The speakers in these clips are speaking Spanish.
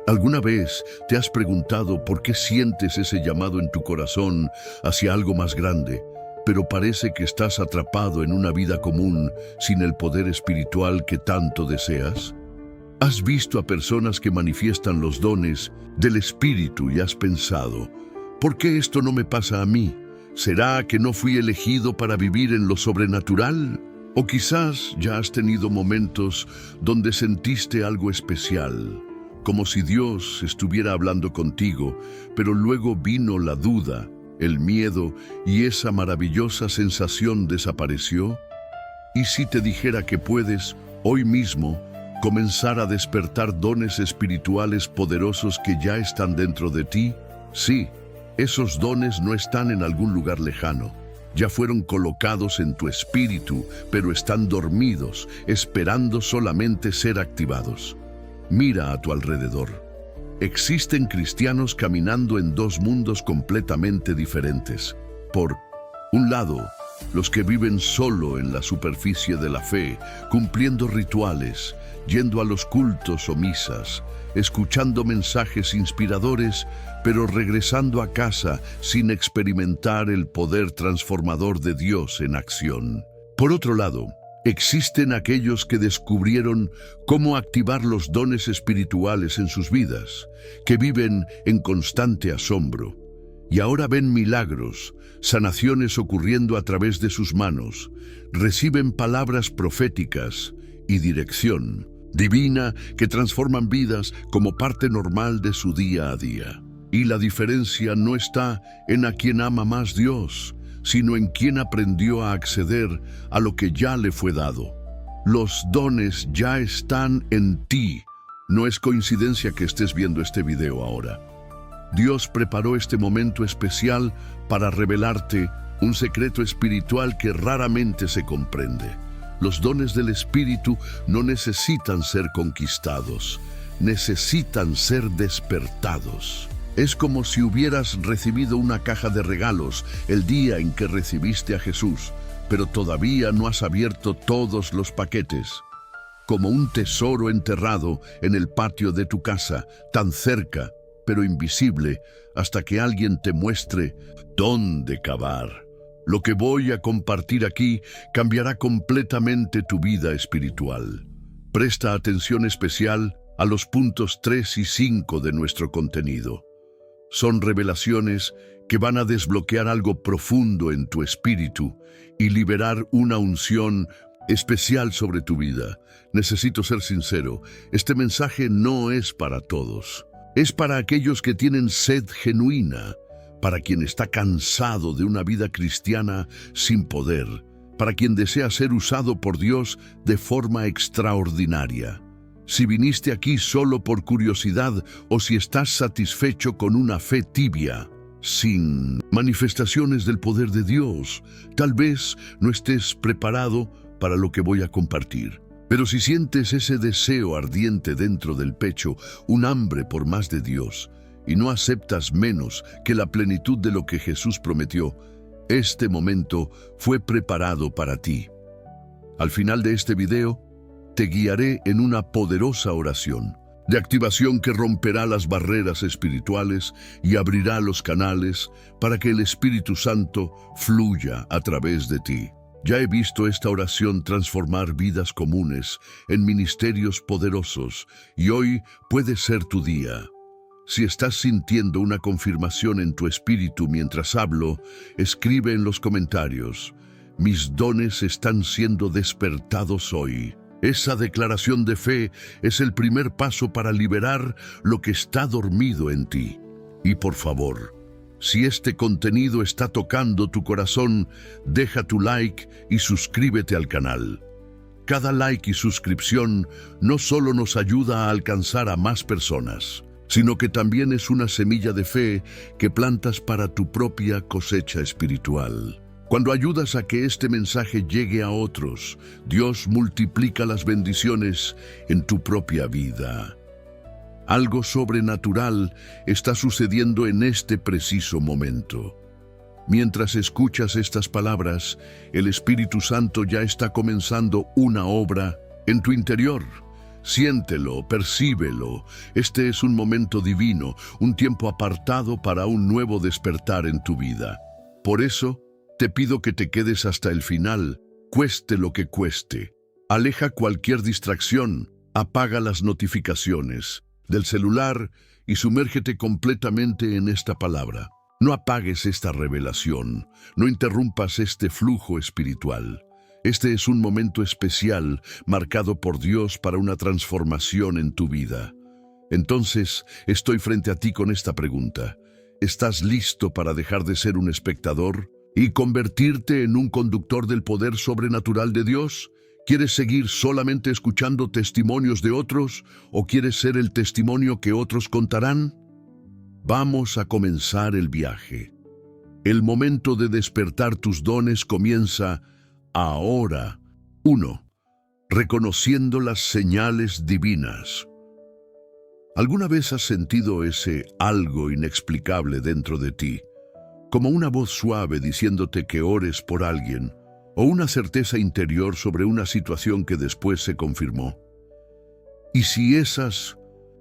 ¿Alguna vez te has preguntado por qué sientes ese llamado en tu corazón hacia algo más grande, pero parece que estás atrapado en una vida común sin el poder espiritual que tanto deseas? ¿Has visto a personas que manifiestan los dones del Espíritu y has pensado, ¿por qué esto no me pasa a mí? ¿Será que no fui elegido para vivir en lo sobrenatural? O quizás ya has tenido momentos donde sentiste algo especial, como si Dios estuviera hablando contigo, pero luego vino la duda, el miedo y esa maravillosa sensación desapareció. ¿Y si te dijera que puedes, hoy mismo, comenzar a despertar dones espirituales poderosos que ya están dentro de ti? Sí, esos dones no están en algún lugar lejano. Ya fueron colocados en tu espíritu, pero están dormidos, esperando solamente ser activados. Mira a tu alrededor. Existen cristianos caminando en dos mundos completamente diferentes. Por un lado, los que viven solo en la superficie de la fe, cumpliendo rituales, yendo a los cultos o misas, escuchando mensajes inspiradores, pero regresando a casa sin experimentar el poder transformador de Dios en acción. Por otro lado, existen aquellos que descubrieron cómo activar los dones espirituales en sus vidas, que viven en constante asombro, y ahora ven milagros, sanaciones ocurriendo a través de sus manos, reciben palabras proféticas y dirección divina que transforman vidas como parte normal de su día a día. Y la diferencia no está en a quien ama más Dios, sino en quien aprendió a acceder a lo que ya le fue dado. Los dones ya están en ti. No es coincidencia que estés viendo este video ahora. Dios preparó este momento especial para revelarte un secreto espiritual que raramente se comprende. Los dones del Espíritu no necesitan ser conquistados, necesitan ser despertados. Es como si hubieras recibido una caja de regalos el día en que recibiste a Jesús, pero todavía no has abierto todos los paquetes. Como un tesoro enterrado en el patio de tu casa, tan cerca, pero invisible, hasta que alguien te muestre dónde cavar. Lo que voy a compartir aquí cambiará completamente tu vida espiritual. Presta atención especial a los puntos 3 y 5 de nuestro contenido. Son revelaciones que van a desbloquear algo profundo en tu espíritu y liberar una unción especial sobre tu vida. Necesito ser sincero, este mensaje no es para todos. Es para aquellos que tienen sed genuina, para quien está cansado de una vida cristiana sin poder, para quien desea ser usado por Dios de forma extraordinaria. Si viniste aquí solo por curiosidad o si estás satisfecho con una fe tibia, sin manifestaciones del poder de Dios, tal vez no estés preparado para lo que voy a compartir. Pero si sientes ese deseo ardiente dentro del pecho, un hambre por más de Dios, y no aceptas menos que la plenitud de lo que Jesús prometió, este momento fue preparado para ti. Al final de este video, te guiaré en una poderosa oración de activación que romperá las barreras espirituales y abrirá los canales para que el Espíritu Santo fluya a través de ti. Ya he visto esta oración transformar vidas comunes en ministerios poderosos y hoy puede ser tu día. Si estás sintiendo una confirmación en tu espíritu mientras hablo, escribe en los comentarios: mis dones están siendo despertados hoy. Esa declaración de fe es el primer paso para liberar lo que está dormido en ti. Y por favor, si este contenido está tocando tu corazón, deja tu like y suscríbete al canal. Cada like y suscripción no solo nos ayuda a alcanzar a más personas, sino que también es una semilla de fe que plantas para tu propia cosecha espiritual. Cuando ayudas a que este mensaje llegue a otros, Dios multiplica las bendiciones en tu propia vida. Algo sobrenatural está sucediendo en este preciso momento. Mientras escuchas estas palabras, el Espíritu Santo ya está comenzando una obra en tu interior. Siéntelo, percíbelo. Este es un momento divino, un tiempo apartado para un nuevo despertar en tu vida. Por eso, te pido que te quedes hasta el final, cueste lo que cueste. Aleja cualquier distracción, apaga las notificaciones del celular y sumérgete completamente en esta palabra. No apagues esta revelación, no interrumpas este flujo espiritual. Este es un momento especial marcado por Dios para una transformación en tu vida. Entonces, estoy frente a ti con esta pregunta. ¿Estás listo para dejar de ser un espectador y convertirte en un conductor del poder sobrenatural de Dios? ¿Quieres seguir solamente escuchando testimonios de otros o quieres ser el testimonio que otros contarán? Vamos a comenzar el viaje. El momento de despertar tus dones comienza ahora. 1. Reconociendo las señales divinas. ¿Alguna vez has sentido ese algo inexplicable dentro de ti? Como una voz suave diciéndote que ores por alguien, o una certeza interior sobre una situación que después se confirmó. ¿Y si esas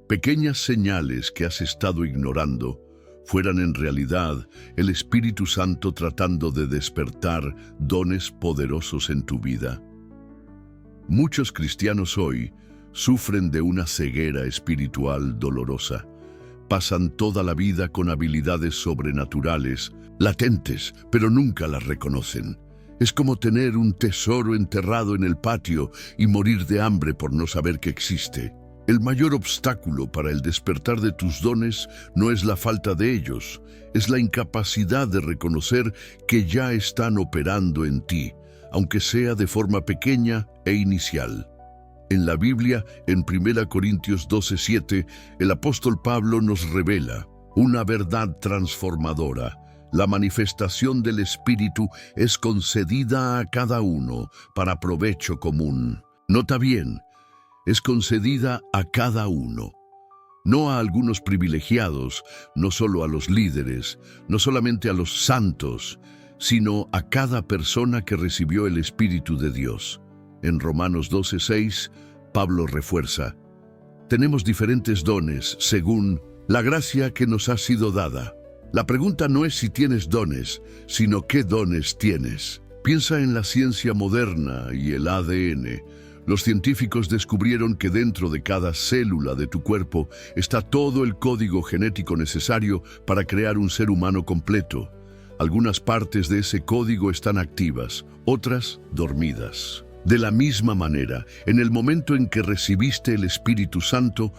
pequeñas señales que has estado ignorando fueran en realidad el Espíritu Santo tratando de despertar dones poderosos en tu vida? Muchos cristianos hoy sufren de una ceguera espiritual dolorosa. Pasan toda la vida con habilidades sobrenaturales, latentes, pero nunca las reconocen. Es como tener un tesoro enterrado en el patio y morir de hambre por no saber que existe. El mayor obstáculo para el despertar de tus dones no es la falta de ellos, es la incapacidad de reconocer que ya están operando en ti, aunque sea de forma pequeña e inicial. En la Biblia, en 1 Corintios 12:7, el apóstol Pablo nos revela una verdad transformadora. La manifestación del Espíritu es concedida a cada uno para provecho común. Nota bien, es concedida a cada uno. No a algunos privilegiados, no solo a los líderes, no solamente a los santos, sino a cada persona que recibió el Espíritu de Dios. En Romanos 12:6, Pablo refuerza: tenemos diferentes dones según la gracia que nos ha sido dada. La pregunta no es si tienes dones, sino qué dones tienes. Piensa en la ciencia moderna y el ADN. Los científicos descubrieron que dentro de cada célula de tu cuerpo está todo el código genético necesario para crear un ser humano completo. Algunas partes de ese código están activas, otras dormidas. De la misma manera, en el momento en que recibiste el Espíritu Santo,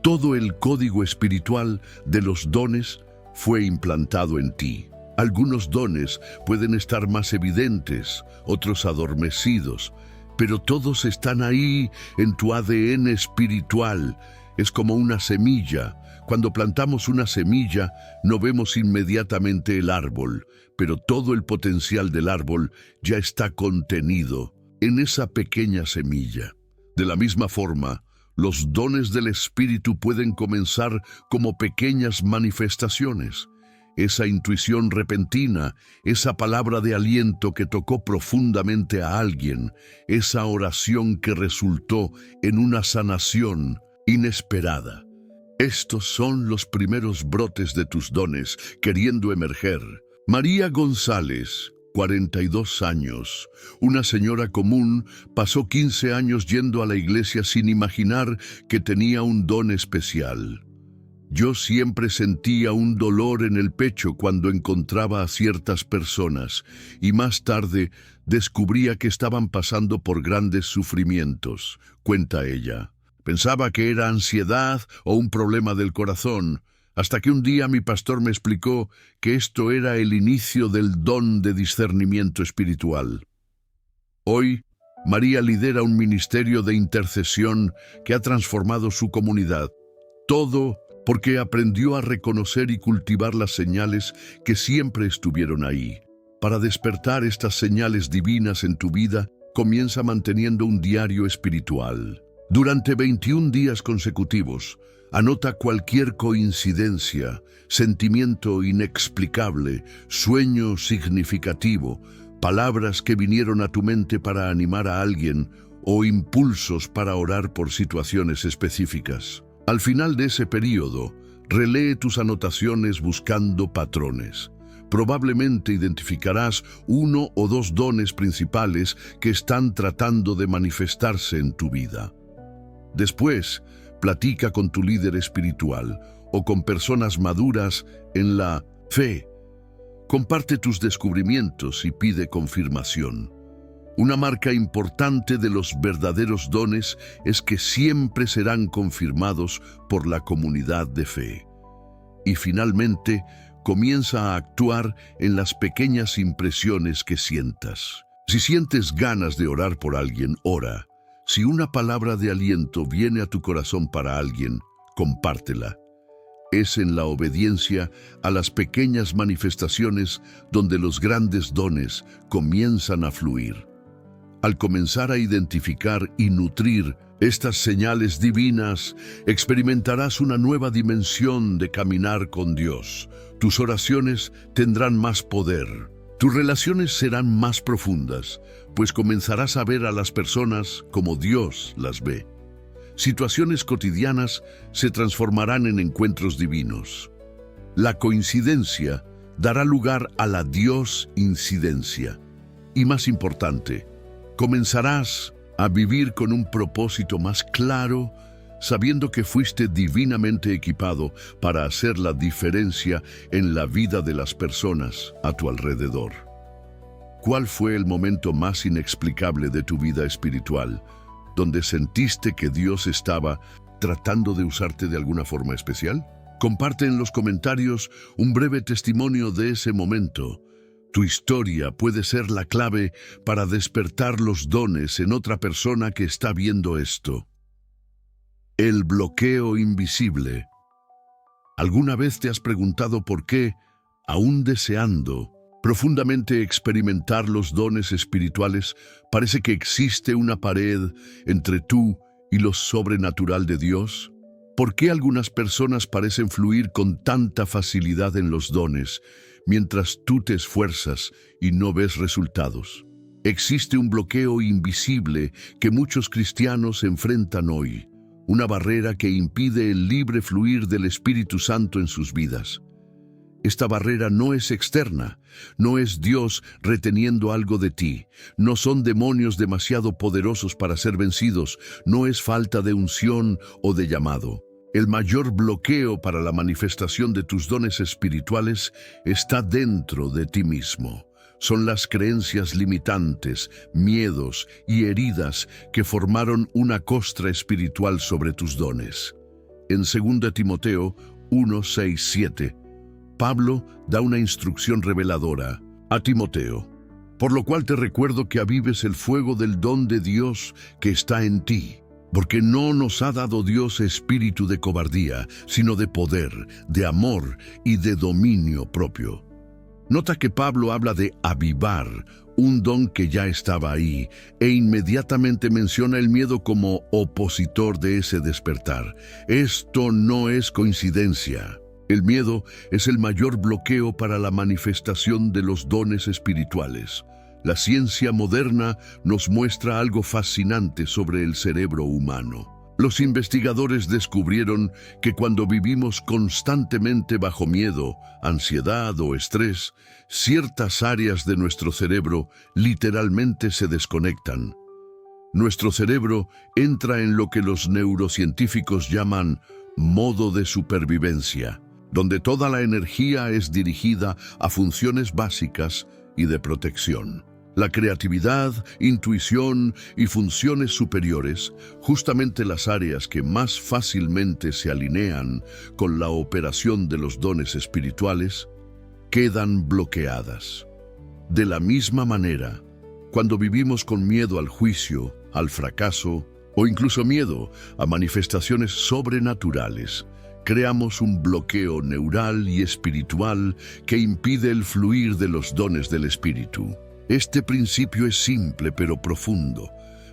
todo el código espiritual de los dones fue implantado en ti. Algunos dones pueden estar más evidentes, otros adormecidos, pero todos están ahí en tu ADN espiritual. Es como una semilla. Cuando plantamos una semilla, no vemos inmediatamente el árbol, pero todo el potencial del árbol ya está contenido en esa pequeña semilla. De la misma forma, los dones del Espíritu pueden comenzar como pequeñas manifestaciones. Esa intuición repentina, esa palabra de aliento que tocó profundamente a alguien, esa oración que resultó en una sanación inesperada. Estos son los primeros brotes de tus dones queriendo emerger. María González, 42 años, una señora común, pasó 15 años yendo a la iglesia sin imaginar que tenía un don especial. Yo siempre sentía un dolor en el pecho cuando encontraba a ciertas personas y más tarde descubría que estaban pasando por grandes sufrimientos, cuenta ella. Pensaba que era ansiedad o un problema del corazón, hasta que un día mi pastor me explicó que esto era el inicio del don de discernimiento espiritual. Hoy, María lidera un ministerio de intercesión que ha transformado su comunidad. Todo porque aprendió a reconocer y cultivar las señales que siempre estuvieron ahí. Para despertar estas señales divinas en tu vida, comienza manteniendo un diario espiritual. Durante 21 días consecutivos, anota cualquier coincidencia, sentimiento inexplicable, sueño significativo, palabras que vinieron a tu mente para animar a alguien o impulsos para orar por situaciones específicas. Al final de ese periodo, relee tus anotaciones buscando patrones. Probablemente identificarás uno o dos dones principales que están tratando de manifestarse en tu vida. Después, platica con tu líder espiritual o con personas maduras en la fe. Comparte tus descubrimientos y pide confirmación. Una marca importante de los verdaderos dones es que siempre serán confirmados por la comunidad de fe. Y finalmente, comienza a actuar en las pequeñas impresiones que sientas. Si sientes ganas de orar por alguien, ora. Si una palabra de aliento viene a tu corazón para alguien, compártela. Es en la obediencia a las pequeñas manifestaciones donde los grandes dones comienzan a fluir. Al comenzar a identificar y nutrir estas señales divinas, experimentarás una nueva dimensión de caminar con Dios. Tus oraciones tendrán más poder. Tus relaciones serán más profundas, pues comenzarás a ver a las personas como Dios las ve. Situaciones cotidianas se transformarán en encuentros divinos. La coincidencia dará lugar a la Dios-incidencia. Y más importante, comenzarás a vivir con un propósito más claro, sabiendo que fuiste divinamente equipado para hacer la diferencia en la vida de las personas a tu alrededor. ¿Cuál fue el momento más inexplicable de tu vida espiritual, donde sentiste que Dios estaba tratando de usarte de alguna forma especial? Comparte en los comentarios un breve testimonio de ese momento. Tu historia puede ser la clave para despertar los dones en otra persona que está viendo esto. El bloqueo invisible. ¿Alguna vez te has preguntado por qué, aún deseando profundamente experimentar los dones espirituales, parece que existe una pared entre tú y lo sobrenatural de Dios? ¿Por qué algunas personas parecen fluir con tanta facilidad en los dones, mientras tú te esfuerzas y no ves resultados? Existe un bloqueo invisible que muchos cristianos enfrentan hoy, una barrera que impide el libre fluir del Espíritu Santo en sus vidas. Esta barrera no es externa, no es Dios reteniendo algo de ti, no son demonios demasiado poderosos para ser vencidos, no es falta de unción o de llamado. El mayor bloqueo para la manifestación de tus dones espirituales está dentro de ti mismo. Son las creencias limitantes, miedos y heridas que formaron una costra espiritual sobre tus dones. En 2 Timoteo 1, 6, 7, Pablo da una instrucción reveladora a Timoteo, por lo cual te recuerdo que avives el fuego del don de Dios que está en ti, porque no nos ha dado Dios espíritu de cobardía, sino de poder, de amor y de dominio propio. Nota que Pablo habla de avivar, un don que ya estaba ahí, e inmediatamente menciona el miedo como opositor de ese despertar. Esto no es coincidencia. El miedo es el mayor bloqueo para la manifestación de los dones espirituales. La ciencia moderna nos muestra algo fascinante sobre el cerebro humano. Los investigadores descubrieron que cuando vivimos constantemente bajo miedo, ansiedad o estrés, ciertas áreas de nuestro cerebro literalmente se desconectan. Nuestro cerebro entra en lo que los neurocientíficos llaman modo de supervivencia, donde toda la energía es dirigida a funciones básicas y de protección. La creatividad, intuición y funciones superiores, justamente las áreas que más fácilmente se alinean con la operación de los dones espirituales, quedan bloqueadas. De la misma manera, cuando vivimos con miedo al juicio, al fracaso o incluso miedo a manifestaciones sobrenaturales, creamos un bloqueo neural y espiritual que impide el fluir de los dones del Espíritu. Este principio es simple pero profundo.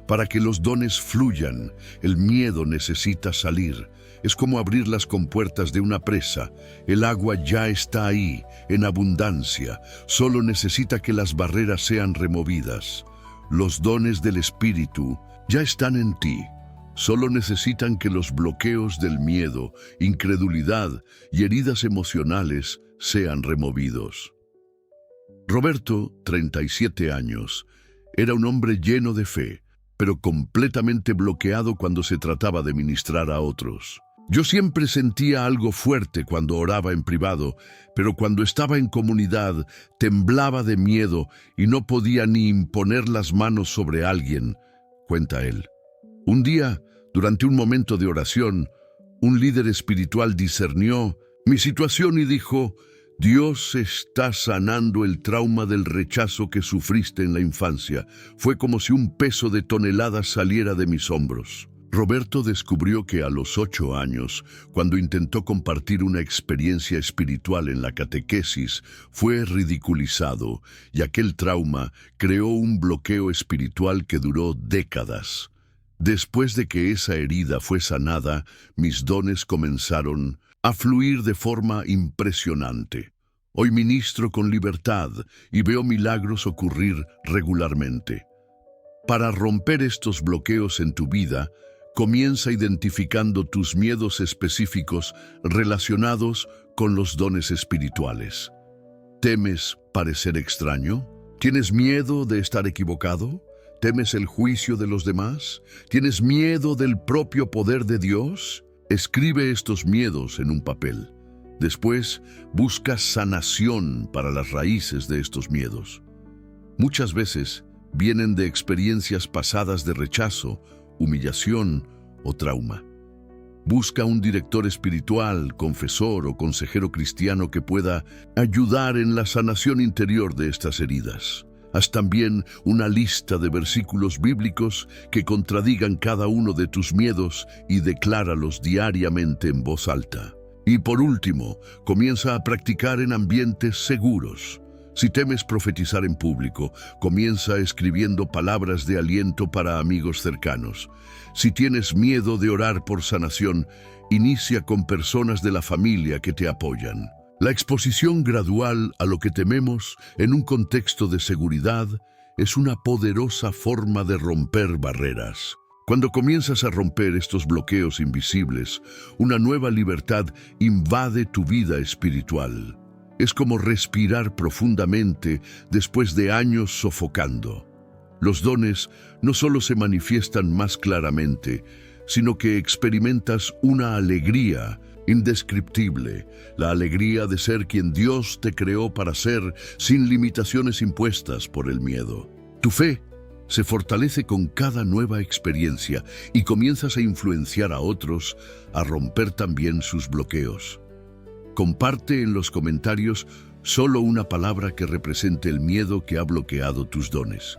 Para que los dones fluyan, el miedo necesita salir. Es como abrir las compuertas de una presa. El agua ya está ahí, en abundancia. Solo necesita que las barreras sean removidas. Los dones del Espíritu Ya están en ti. Solo necesitan que los bloqueos del miedo, incredulidad y heridas emocionales sean removidos. Roberto, 37 años, era un hombre lleno de fe, pero completamente bloqueado cuando se trataba de ministrar a otros. Yo siempre sentía algo fuerte cuando oraba en privado, pero cuando estaba en comunidad temblaba de miedo y no podía ni imponer las manos sobre alguien, cuenta él. Un día, durante un momento de oración, un líder espiritual discernió mi situación y dijo: Dios está sanando el trauma del rechazo que sufriste en la infancia. Fue como si un peso de toneladas saliera de mis hombros. Roberto descubrió que a los 8 años, cuando intentó compartir una experiencia espiritual en la catequesis, fue ridiculizado, y aquel trauma creó un bloqueo espiritual que duró décadas. Después de que esa herida fue sanada, mis dones comenzaron a fluir de forma impresionante. Hoy ministro con libertad y veo milagros ocurrir regularmente. Para romper estos bloqueos en tu vida, comienza identificando tus miedos específicos relacionados con los dones espirituales. ¿Temes parecer extraño? ¿Tienes miedo de estar equivocado? ¿Temes el juicio de los demás? ¿Tienes miedo del propio poder de Dios? Escribe estos miedos en un papel. Después, busca sanación para las raíces de estos miedos. Muchas veces vienen de experiencias pasadas de rechazo, humillación o trauma. Busca un director espiritual, confesor o consejero cristiano que pueda ayudar en la sanación interior de estas heridas. Haz también una lista de versículos bíblicos que contradigan cada uno de tus miedos y decláralos diariamente en voz alta. Y por último, comienza a practicar en ambientes seguros. Si temes profetizar en público, comienza escribiendo palabras de aliento para amigos cercanos. Si tienes miedo de orar por sanación, inicia con personas de la familia que te apoyan. La exposición gradual a lo que tememos en un contexto de seguridad es una poderosa forma de romper barreras. Cuando comienzas a romper estos bloqueos invisibles, una nueva libertad invade tu vida espiritual. Es como respirar profundamente después de años sofocando. Los dones no solo se manifiestan más claramente, sino que experimentas una alegría indescriptible, la alegría de ser quien Dios te creó para ser, sin limitaciones impuestas por el miedo. Tu fe se fortalece con cada nueva experiencia y comienzas a influenciar a otros a romper también sus bloqueos. Comparte en los comentarios solo una palabra que represente el miedo que ha bloqueado tus dones.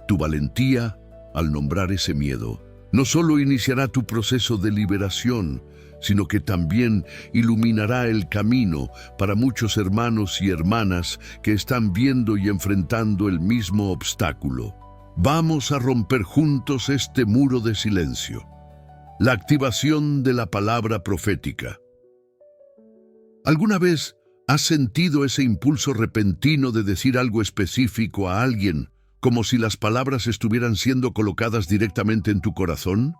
Tu valentía, al nombrar ese miedo, no solo iniciará tu proceso de liberación, sino que también iluminará el camino para muchos hermanos y hermanas que están viendo y enfrentando el mismo obstáculo. Vamos a romper juntos este muro de silencio. La activación de la palabra profética. ¿Alguna vez has sentido ese impulso repentino de decir algo específico a alguien, como si las palabras estuvieran siendo colocadas directamente en tu corazón?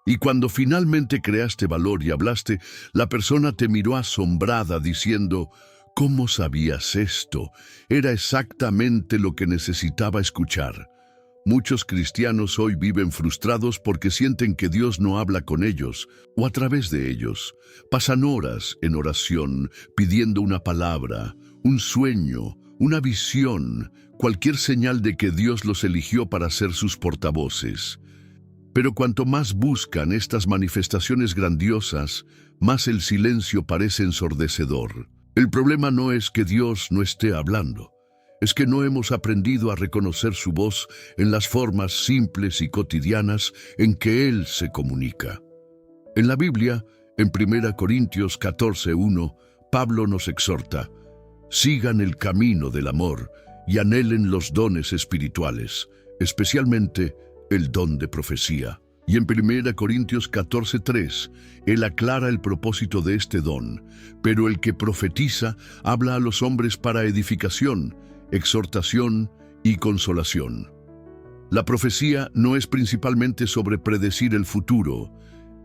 Y cuando finalmente creaste valor y hablaste, la persona te miró asombrada diciendo: ¿cómo sabías esto? Era exactamente lo que necesitaba escuchar. Muchos cristianos hoy viven frustrados porque sienten que Dios no habla con ellos o a través de ellos. Pasan horas en oración pidiendo una palabra, un sueño, una visión, cualquier señal de que Dios los eligió para ser sus portavoces. Pero cuanto más buscan estas manifestaciones grandiosas, más el silencio parece ensordecedor. El problema no es que Dios no esté hablando, es que no hemos aprendido a reconocer su voz en las formas simples y cotidianas en que Él se comunica. En la Biblia, en 1 Corintios 14:1, Pablo nos exhorta: sigan el camino del amor y anhelen los dones espirituales, especialmente el don de profecía. Y en 1 Corintios 14:3, él aclara el propósito de este don: pero el que profetiza habla a los hombres para edificación, exhortación y consolación. La profecía no es principalmente sobre predecir el futuro,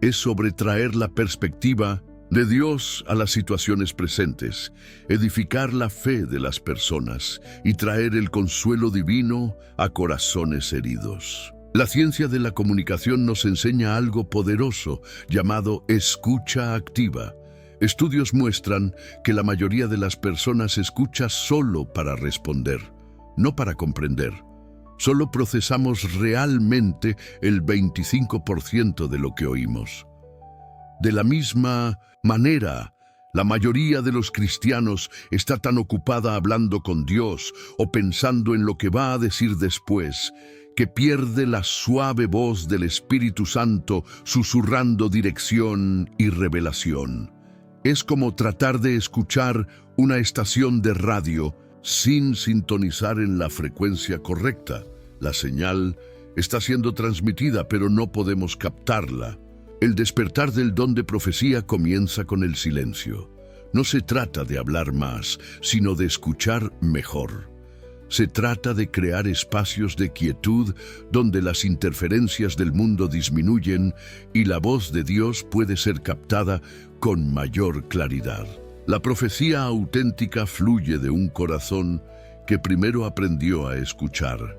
es sobre traer la perspectiva de Dios a las situaciones presentes, edificar la fe de las personas y traer el consuelo divino a corazones heridos. La ciencia de la comunicación nos enseña algo poderoso llamado escucha activa. Estudios muestran que la mayoría de las personas escucha solo para responder, no para comprender. Solo procesamos realmente el 25% de lo que oímos. De la misma manera, la mayoría de los cristianos está tan ocupada hablando con Dios o pensando en lo que va a decir después, que pierde la suave voz del Espíritu Santo susurrando dirección y revelación. Es como tratar de escuchar una estación de radio sin sintonizar en la frecuencia correcta. La señal está siendo transmitida, pero no podemos captarla. El despertar del don de profecía comienza con el silencio. No se trata de hablar más, sino de escuchar mejor. Se trata de crear espacios de quietud donde las interferencias del mundo disminuyen y la voz de Dios puede ser captada con mayor claridad. La profecía auténtica fluye de un corazón que primero aprendió a escuchar.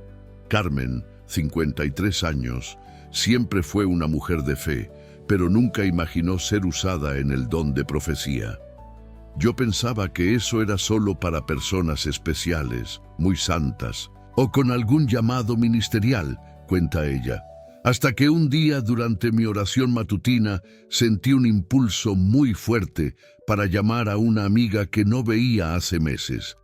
Carmen, 53 años, siempre fue una mujer de fe, pero nunca imaginó ser usada en el don de profecía. Yo pensaba que eso era solo para personas especiales, muy santas, o con algún llamado ministerial, cuenta ella. Hasta que un día durante mi oración matutina sentí un impulso muy fuerte para llamar a una amiga que no veía hace meses.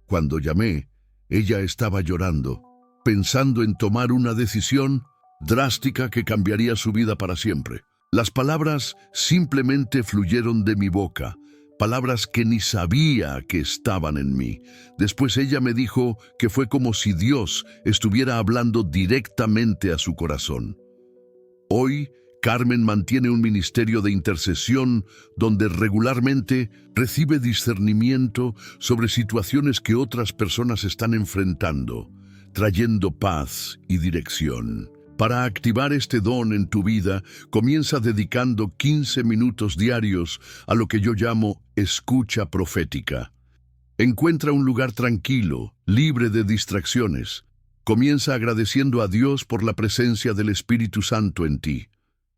Cuando llamé, ella estaba llorando, pensando en tomar una decisión drástica que cambiaría su vida para siempre. Las palabras simplemente fluyeron de mi boca, palabras que ni sabía que estaban en mí. Después ella me dijo que fue como si Dios estuviera hablando directamente a su corazón. Hoy, Carmen mantiene un ministerio de intercesión donde regularmente recibe discernimiento sobre situaciones que otras personas están enfrentando, trayendo paz y dirección. Para activar este don en tu vida, comienza dedicando 15 minutos diarios a lo que yo llamo escucha profética. Encuentra un lugar tranquilo, libre de distracciones. Comienza agradeciendo a Dios por la presencia del Espíritu Santo en ti.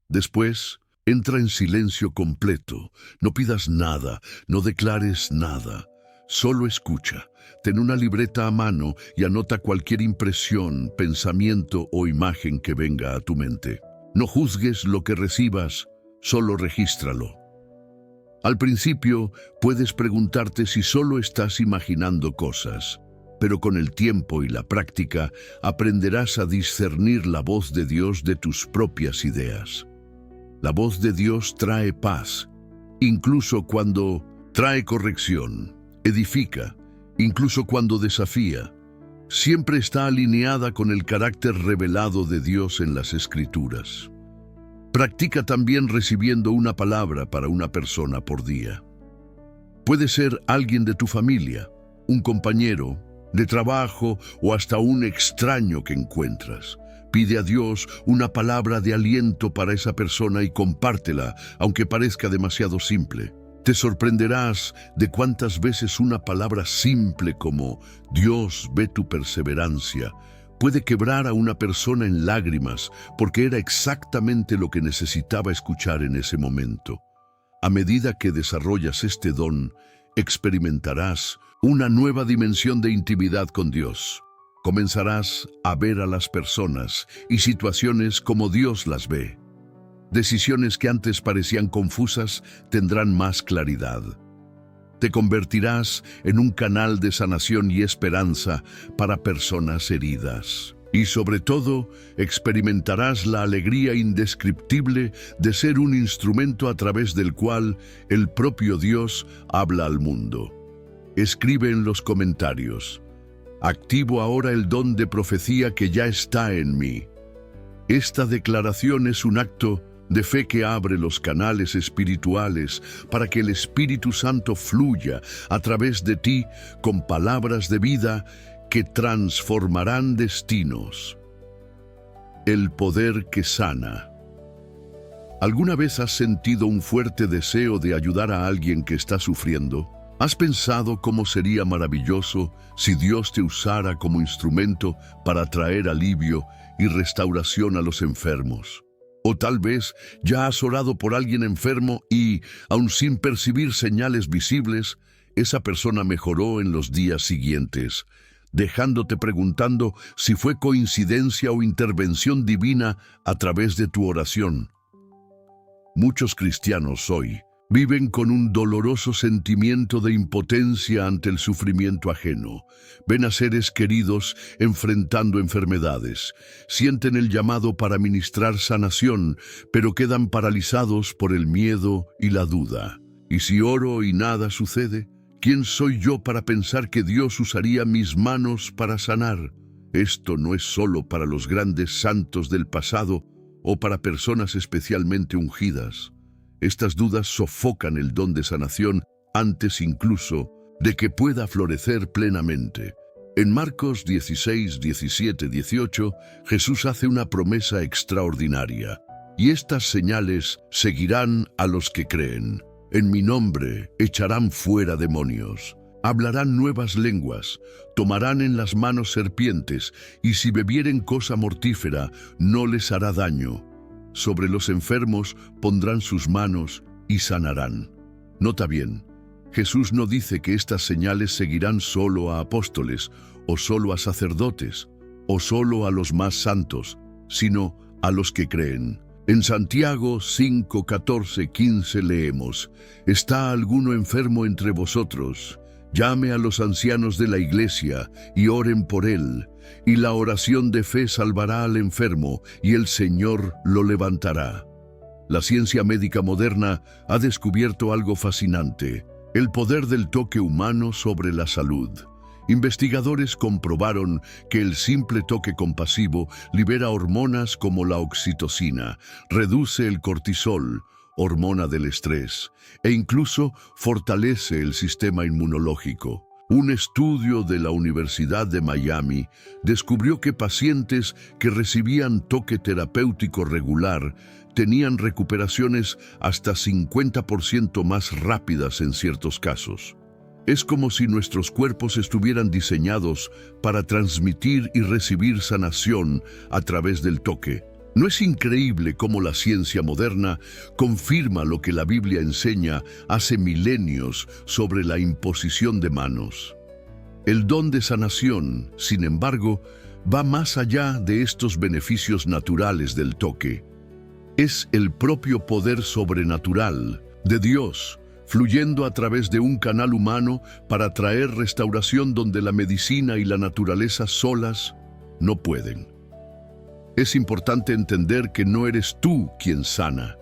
Después, entra en silencio completo. No pidas nada, no declares nada. Solo escucha. Ten una libreta a mano y anota cualquier impresión, pensamiento o imagen que venga a tu mente. No juzgues lo que recibas, solo regístralo. Al principio, puedes preguntarte si solo estás imaginando cosas, pero con el tiempo y la práctica aprenderás a discernir la voz de Dios de tus propias ideas. La voz de Dios trae paz, incluso cuando trae corrección, edifica, incluso cuando desafía. Siempre está alineada con el carácter revelado de Dios en las Escrituras. Practica también recibiendo una palabra para una persona por día. Puede ser alguien de tu familia, un compañero de trabajo o hasta un extraño que encuentras. Pide a Dios una palabra de aliento para esa persona y compártela, aunque parezca demasiado simple. Te sorprenderás de cuántas veces una palabra simple como Dios ve tu perseverancia puede quebrar a una persona en lágrimas porque era exactamente lo que necesitaba escuchar en ese momento. A medida que desarrollas este don, experimentarás una nueva dimensión de intimidad con Dios. Comenzarás a ver a las personas y situaciones como Dios las ve. Decisiones que antes parecían confusas tendrán más claridad. Te convertirás en un canal de sanación y esperanza para personas heridas. Y sobre todo, experimentarás la alegría indescriptible de ser un instrumento a través del cual el propio Dios habla al mundo. Escribe en los comentarios: activo ahora el don de profecía que ya está en mí. Esta declaración es un acto de fe que abre los canales espirituales para que el Espíritu Santo fluya a través de ti con palabras de vida que transformarán destinos. El poder que sana. ¿Alguna vez has sentido un fuerte deseo de ayudar a alguien que está sufriendo? ¿Has pensado cómo sería maravilloso si Dios te usara como instrumento para traer alivio y restauración a los enfermos? O tal vez ya has orado por alguien enfermo y, aun sin percibir señales visibles, esa persona mejoró en los días siguientes, dejándote preguntando si fue coincidencia o intervención divina a través de tu oración. Muchos cristianos hoy viven con un doloroso sentimiento de impotencia ante el sufrimiento ajeno. Ven a seres queridos enfrentando enfermedades. Sienten el llamado para ministrar sanación, pero quedan paralizados por el miedo y la duda. ¿Y si oro y nada sucede? ¿Quién soy yo para pensar que Dios usaría mis manos para sanar? Esto no es solo para los grandes santos del pasado o para personas especialmente ungidas. Estas dudas sofocan el don de sanación antes incluso de que pueda florecer plenamente. En Marcos 16, 17, 18, Jesús hace una promesa extraordinaria. Y estas señales seguirán a los que creen. En mi nombre echarán fuera demonios, hablarán nuevas lenguas, tomarán en las manos serpientes, y si bebieren cosa mortífera, no les hará daño. Sobre los enfermos pondrán sus manos y sanarán. Nota bien, Jesús no dice que estas señales seguirán solo a apóstoles, o solo a sacerdotes, o solo a los más santos, sino a los que creen. En Santiago 5, 14, 15 leemos: ¿Está alguno enfermo entre vosotros? Llame a los ancianos de la iglesia y oren por él, y la oración de fe salvará al enfermo, y el Señor lo levantará. La ciencia médica moderna ha descubierto algo fascinante: el poder del toque humano sobre la salud. Investigadores comprobaron que el simple toque compasivo libera hormonas como la oxitocina, reduce el cortisol, hormona del estrés, e incluso fortalece el sistema inmunológico. Un estudio de la Universidad de Miami descubrió que pacientes que recibían toque terapéutico regular tenían recuperaciones hasta 50% más rápidas en ciertos casos. Es como si nuestros cuerpos estuvieran diseñados para transmitir y recibir sanación a través del toque. ¿No es increíble cómo la ciencia moderna confirma lo que la Biblia enseña hace milenios sobre la imposición de manos? El don de sanación, sin embargo, va más allá de estos beneficios naturales del toque. Es el propio poder sobrenatural de Dios, fluyendo a través de un canal humano para traer restauración donde la medicina y la naturaleza solas no pueden. Es importante entender que no eres tú quien sana,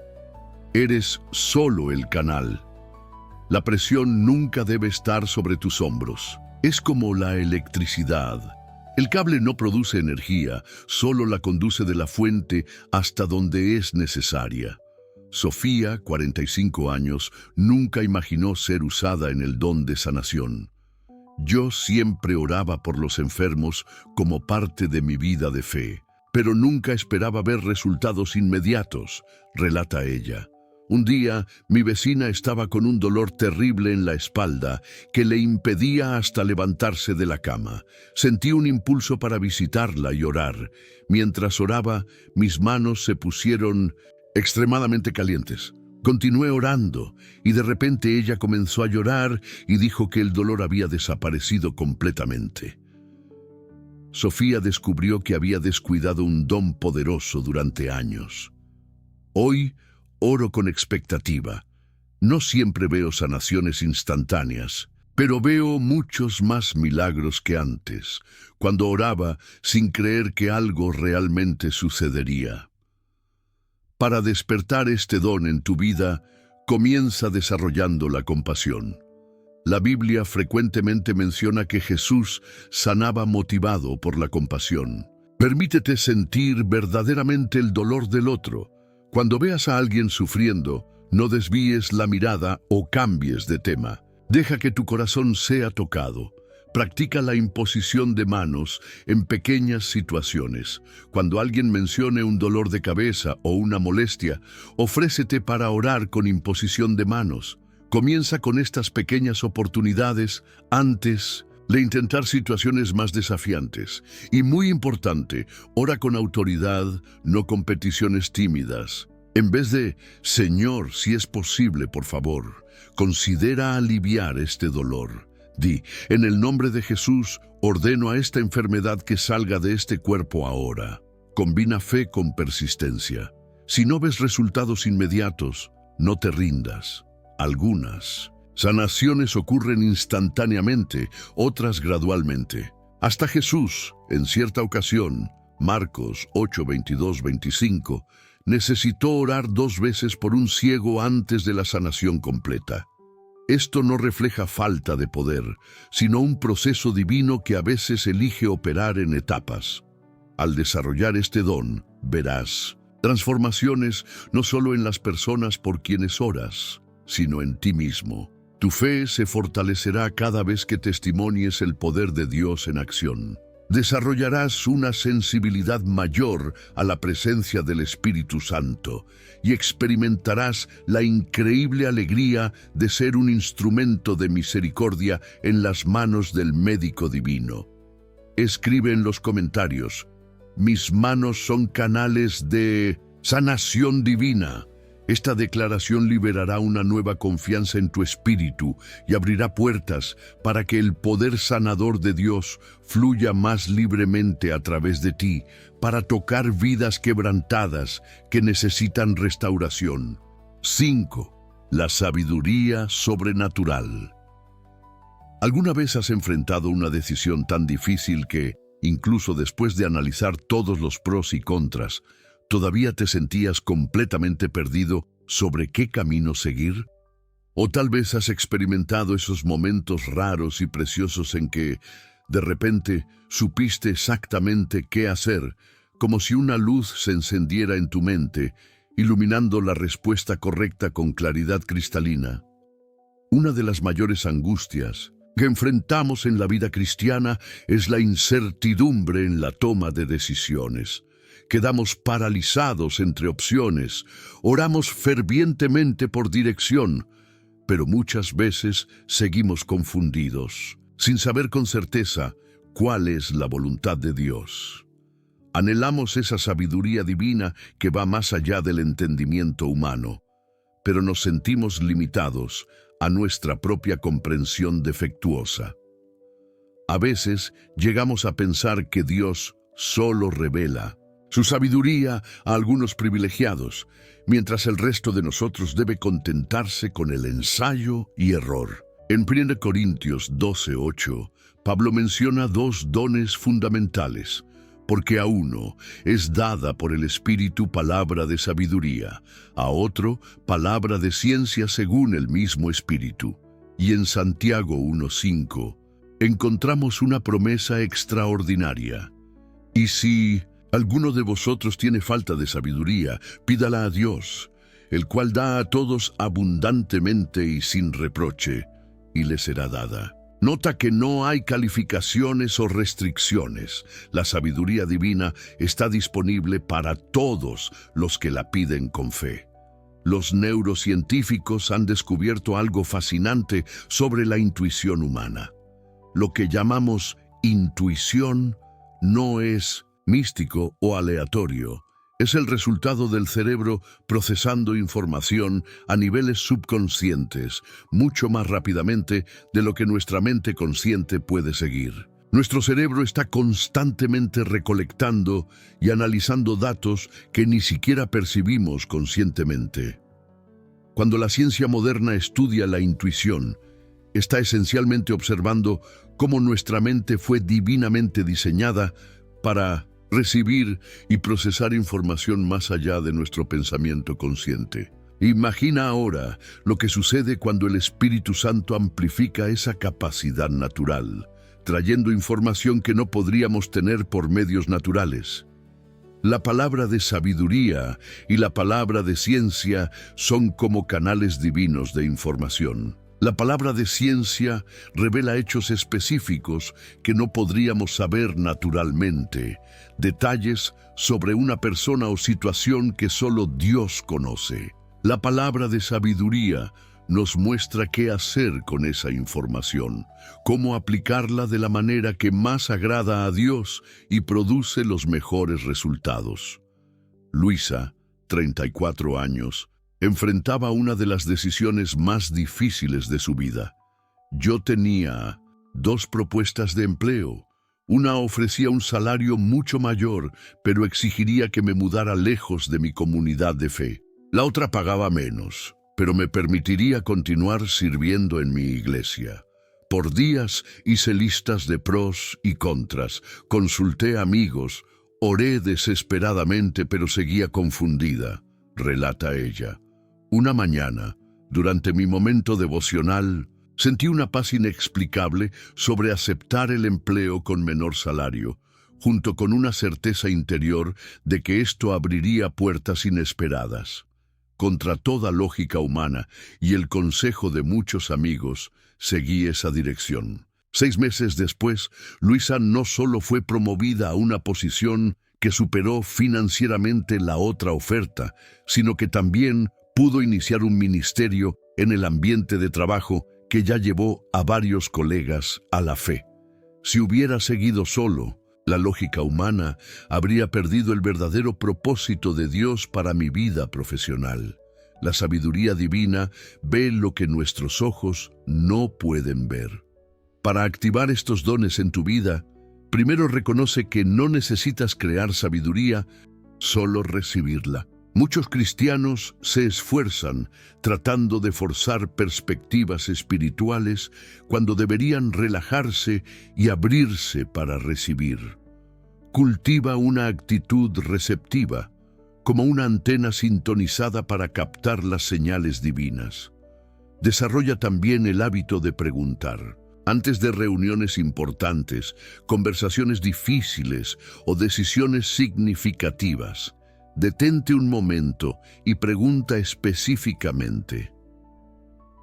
eres solo el canal. La presión nunca debe estar sobre tus hombros. Es como la electricidad. El cable no produce energía, solo la conduce de la fuente hasta donde es necesaria. Sofía, 45 años, nunca imaginó ser usada en el don de sanación. Yo siempre oraba por los enfermos como parte de mi vida de fe, pero nunca esperaba ver resultados inmediatos, relata ella. Un día, mi vecina estaba con un dolor terrible en la espalda que le impedía hasta levantarse de la cama. Sentí un impulso para visitarla y orar. Mientras oraba, mis manos se pusieron extremadamente calientes. Continué orando y de repente ella comenzó a llorar y dijo que el dolor había desaparecido completamente. Sofía descubrió que había descuidado un don poderoso durante años. Hoy oro con expectativa. No siempre veo sanaciones instantáneas, pero veo muchos más milagros que antes, cuando oraba sin creer que algo realmente sucedería. Para despertar este don en tu vida, comienza desarrollando la compasión. La Biblia frecuentemente menciona que Jesús sanaba motivado por la compasión. Permítete sentir verdaderamente el dolor del otro. Cuando veas a alguien sufriendo, no desvíes la mirada o cambies de tema. Deja que tu corazón sea tocado. Practica la imposición de manos en pequeñas situaciones. Cuando alguien mencione un dolor de cabeza o una molestia, ofrécete para orar con imposición de manos. Comienza con estas pequeñas oportunidades antes de intentar situaciones más desafiantes. Y muy importante, ora con autoridad, no con peticiones tímidas. En vez de, Señor, si es posible, por favor, considera aliviar este dolor. Di, en el nombre de Jesús, ordeno a esta enfermedad que salga de este cuerpo ahora. Combina fe con persistencia. Si no ves resultados inmediatos, no te rindas. Algunas sanaciones ocurren instantáneamente, otras gradualmente. Hasta Jesús, en cierta ocasión, Marcos 8, 22, 25, necesitó orar 2 veces por un ciego antes de la sanación completa. Esto no refleja falta de poder, sino un proceso divino que a veces elige operar en etapas. Al desarrollar este don, verás transformaciones no solo en las personas por quienes oras, sino en ti mismo. Tu fe se fortalecerá cada vez que testimonies el poder de Dios en acción. Desarrollarás una sensibilidad mayor a la presencia del Espíritu Santo y experimentarás la increíble alegría de ser un instrumento de misericordia en las manos del médico divino. Escribe en los comentarios: mis manos son canales de sanación divina. Esta declaración liberará una nueva confianza en tu espíritu y abrirá puertas para que el poder sanador de Dios fluya más libremente a través de ti, para tocar vidas quebrantadas que necesitan restauración. 5. La sabiduría sobrenatural. ¿Alguna vez has enfrentado una decisión tan difícil que, incluso después de analizar todos los pros y contras, todavía te sentías completamente perdido sobre qué camino seguir? O tal vez has experimentado esos momentos raros y preciosos en que, de repente, supiste exactamente qué hacer, como si una luz se encendiera en tu mente, iluminando la respuesta correcta con claridad cristalina. Una de las mayores angustias que enfrentamos en la vida cristiana es la incertidumbre en la toma de decisiones. Quedamos paralizados entre opciones, oramos fervientemente por dirección, pero muchas veces seguimos confundidos, sin saber con certeza cuál es la voluntad de Dios. Anhelamos esa sabiduría divina que va más allá del entendimiento humano, pero nos sentimos limitados a nuestra propia comprensión defectuosa. A veces llegamos a pensar que Dios solo revela su sabiduría a algunos privilegiados, mientras el resto de nosotros debe contentarse con el ensayo y error. En 1 Corintios 12:8, Pablo menciona 2 dones fundamentales, porque a uno es dada por el Espíritu palabra de sabiduría, a otro palabra de ciencia según el mismo Espíritu. Y en Santiago 1:5 encontramos una promesa extraordinaria. Y si alguno de vosotros tiene falta de sabiduría, pídala a Dios, el cual da a todos abundantemente y sin reproche, y le será dada. Nota que no hay calificaciones o restricciones. La sabiduría divina está disponible para todos los que la piden con fe. Los neurocientíficos han descubierto algo fascinante sobre la intuición humana. Lo que llamamos intuición no es místico o aleatorio. Es el resultado del cerebro procesando información a niveles subconscientes, mucho más rápidamente de lo que nuestra mente consciente puede seguir. Nuestro cerebro está constantemente recolectando y analizando datos que ni siquiera percibimos conscientemente. Cuando la ciencia moderna estudia la intuición, está esencialmente observando cómo nuestra mente fue divinamente diseñada para recibir y procesar información más allá de nuestro pensamiento consciente. Imagina ahora lo que sucede cuando el Espíritu Santo amplifica esa capacidad natural, trayendo información que no podríamos tener por medios naturales. La palabra de sabiduría y la palabra de ciencia son como canales divinos de información. La palabra de ciencia revela hechos específicos que no podríamos saber naturalmente, detalles sobre una persona o situación que solo Dios conoce. La palabra de sabiduría nos muestra qué hacer con esa información, cómo aplicarla de la manera que más agrada a Dios y produce los mejores resultados. Luisa, 34 años, enfrentaba una de las decisiones más difíciles de su vida. Yo tenía 2 propuestas de empleo. Una ofrecía un salario mucho mayor, pero exigiría que me mudara lejos de mi comunidad de fe. La otra pagaba menos, pero me permitiría continuar sirviendo en mi iglesia. Por días hice listas de pros y contras, consulté amigos, oré desesperadamente, pero seguía confundida, relata ella. Una mañana, durante mi momento devocional, sentí una paz inexplicable sobre aceptar el empleo con menor salario, junto con una certeza interior de que esto abriría puertas inesperadas. Contra toda lógica humana y el consejo de muchos amigos, seguí esa dirección. 6 meses después, Luisa no solo fue promovida a una posición que superó financieramente la otra oferta, sino que también pudo iniciar un ministerio en el ambiente de trabajo que ya llevó a varios colegas a la fe. Si hubiera seguido solo, la lógica humana habría perdido el verdadero propósito de Dios para mi vida profesional. La sabiduría divina ve lo que nuestros ojos no pueden ver. Para activar estos dones en tu vida, primero reconoce que no necesitas crear sabiduría, solo recibirla. Muchos cristianos se esfuerzan tratando de forzar perspectivas espirituales cuando deberían relajarse y abrirse para recibir. Cultiva una actitud receptiva, como una antena sintonizada para captar las señales divinas. Desarrolla también el hábito de preguntar. Antes de reuniones importantes, conversaciones difíciles o decisiones significativas, detente un momento y pregunta específicamente: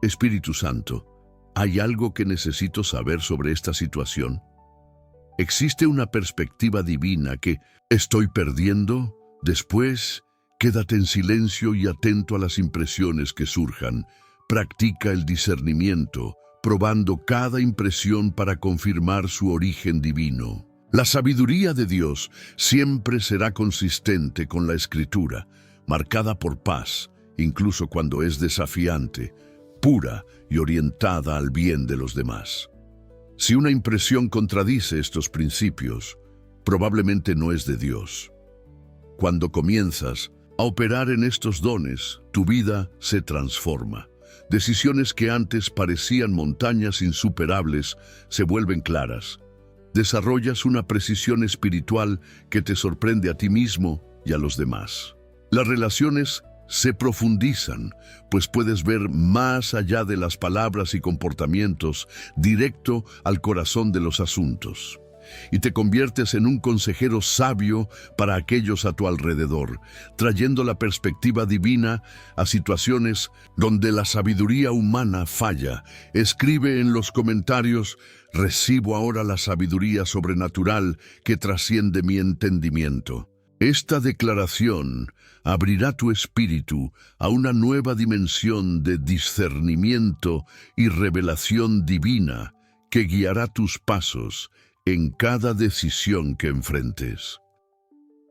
Espíritu Santo, ¿hay algo que necesito saber sobre esta situación? ¿Existe una perspectiva divina que estoy perdiendo? Después, quédate en silencio y atento a las impresiones que surjan. Practica el discernimiento, probando cada impresión para confirmar su origen divino. La sabiduría de Dios siempre será consistente con la Escritura, marcada por paz, incluso cuando es desafiante, pura y orientada al bien de los demás. Si una impresión contradice estos principios, probablemente no es de Dios. Cuando comienzas a operar en estos dones, tu vida se transforma. Decisiones que antes parecían montañas insuperables se vuelven claras. Desarrollas una precisión espiritual que te sorprende a ti mismo y a los demás. Las relaciones se profundizan, pues puedes ver más allá de las palabras y comportamientos, directo al corazón de los asuntos. Y te conviertes en un consejero sabio para aquellos a tu alrededor, trayendo la perspectiva divina a situaciones donde la sabiduría humana falla. Escribe en los comentarios: recibo ahora la sabiduría sobrenatural que trasciende mi entendimiento. Esta declaración abrirá tu espíritu a una nueva dimensión de discernimiento y revelación divina que guiará tus pasos en cada decisión que enfrentes.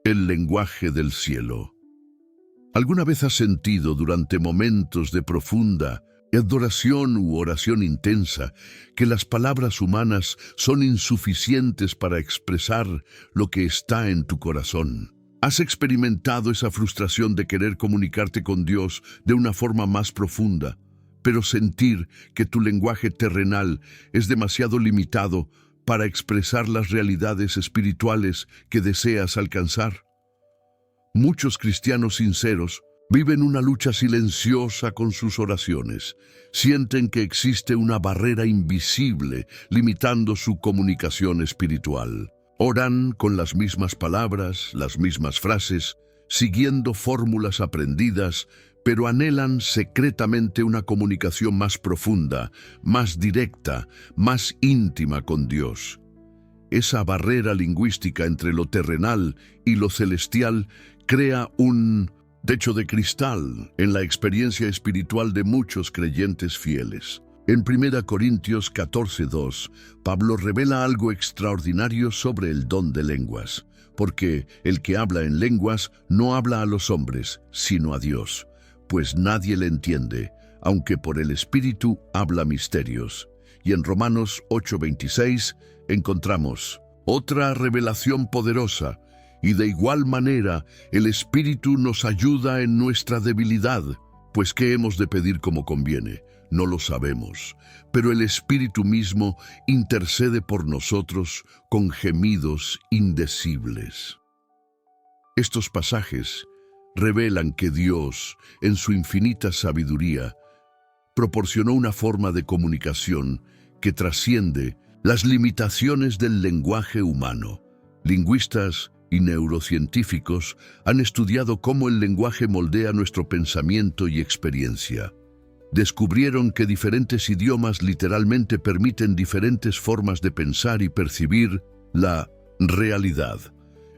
El lenguaje del cielo. ¿Alguna vez has sentido durante momentos de profunda adoración u oración intensa que las palabras humanas son insuficientes para expresar lo que está en tu corazón? ¿Has experimentado esa frustración de querer comunicarte con Dios de una forma más profunda, pero sentir que tu lenguaje terrenal es demasiado limitado para expresar las realidades espirituales que deseas alcanzar? Muchos cristianos sinceros viven una lucha silenciosa con sus oraciones. Sienten que existe una barrera invisible limitando su comunicación espiritual. Oran con las mismas palabras, las mismas frases, siguiendo fórmulas aprendidas, pero anhelan secretamente una comunicación más profunda, más directa, más íntima con Dios. Esa barrera lingüística entre lo terrenal y lo celestial crea un techo de cristal en la experiencia espiritual de muchos creyentes fieles. En 1 Corintios 14:2, Pablo revela algo extraordinario sobre el don de lenguas, porque el que habla en lenguas no habla a los hombres, sino a Dios, pues nadie le entiende, aunque por el Espíritu habla misterios. Y en Romanos 8:26 encontramos otra revelación poderosa, y de igual manera el Espíritu nos ayuda en nuestra debilidad, pues ¿qué hemos de pedir como conviene? No lo sabemos, pero el Espíritu mismo intercede por nosotros con gemidos indecibles. Estos pasajes revelan que Dios, en su infinita sabiduría, proporcionó una forma de comunicación que trasciende las limitaciones del lenguaje humano. Lingüistas y neurocientíficos han estudiado cómo el lenguaje moldea nuestro pensamiento y experiencia. Descubrieron que diferentes idiomas literalmente permiten diferentes formas de pensar y percibir la realidad.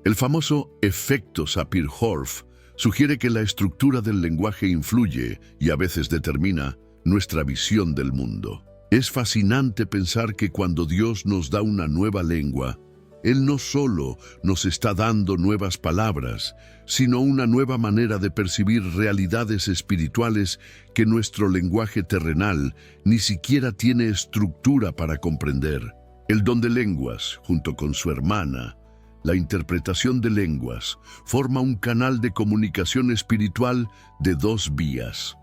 El famoso efecto Sapir-Whorf sugiere que la estructura del lenguaje influye y a veces determina nuestra visión del mundo. Es fascinante pensar que cuando Dios nos da una nueva lengua, Él no solo nos está dando nuevas palabras, sino una nueva manera de percibir realidades espirituales que nuestro lenguaje terrenal ni siquiera tiene estructura para comprender. El don de lenguas, junto con su hermana, la interpretación de lenguas, forma un canal de comunicación espiritual de dos vías.